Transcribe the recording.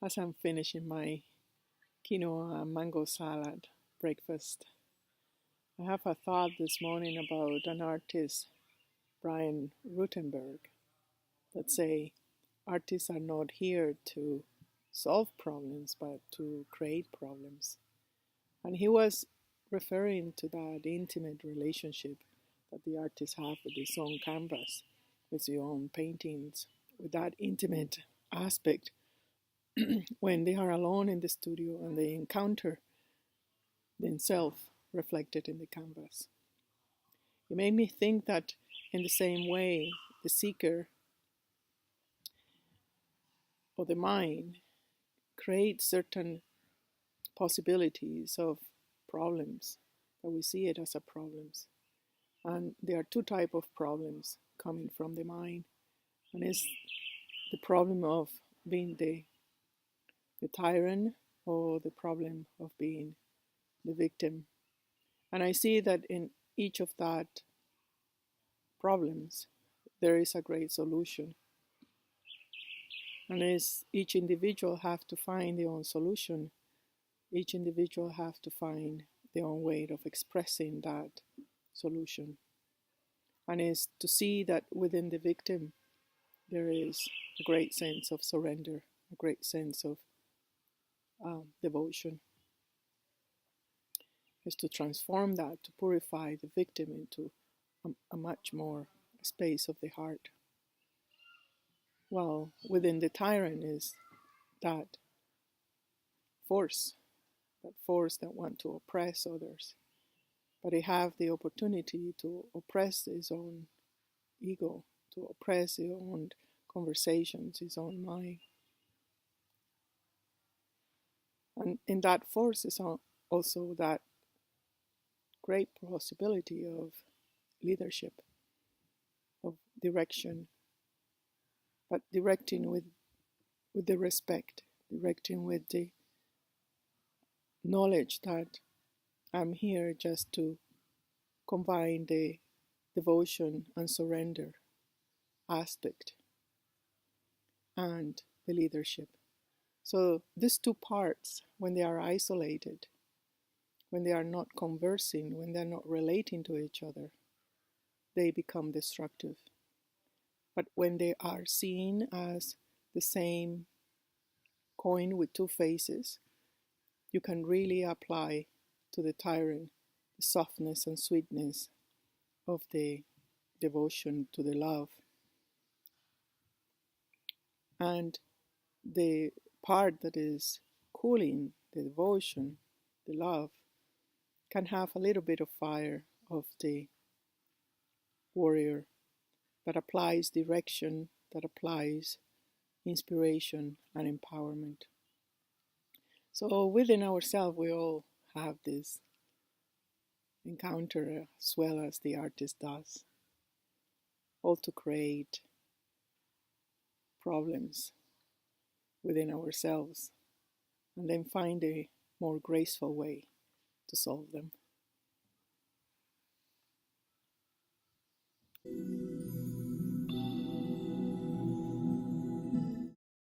as I'm finishing my quinoa and mango salad breakfast. I have a thought this morning about an artist, Brian Rutenberg, that say artists are not here to solve problems but to create problems. And he was referring to that intimate relationship that the artists have with his own canvas, with their own paintings, with that intimate aspect when they are alone in the studio and they encounter themselves reflected in the canvas. It made me think that in the same way, the seeker or the mind creates certain possibilities of problems, that we see it as a problems. And there are two types of problems coming from the mind. And it's the problem of being the tyrant, or the problem of being the victim. And I see that in each of that problems, there is a great solution. And as each individual have to find their own solution, each individual have to find their own way of expressing that solution. And is to see that within the victim, there is a great sense of surrender, a great sense of devotion. Is to transform that, to purify the victim into a much more space of the heart. While within the tyrant is that force that want to oppress others, but he have the opportunity to oppress his own ego, to oppress his own conversations, his own mind. And in that force is also that great possibility of leadership, of direction, but directing with the respect, directing with the knowledge that I'm here just to combine the devotion and surrender aspect and the leadership. So these two parts, when they are isolated, when they are not conversing, when they're not relating to each other, they become destructive. But when they are seen as the same coin with two faces, you can really apply to the tyrant the softness and sweetness of the devotion to the love. And the part that is cooling, the devotion, the love, can have a little bit of fire of the warrior that applies direction, that applies inspiration and empowerment. So within ourselves, we all have this encounter as well as the artist does, all to create problems within ourselves and then find a more graceful way to solve them.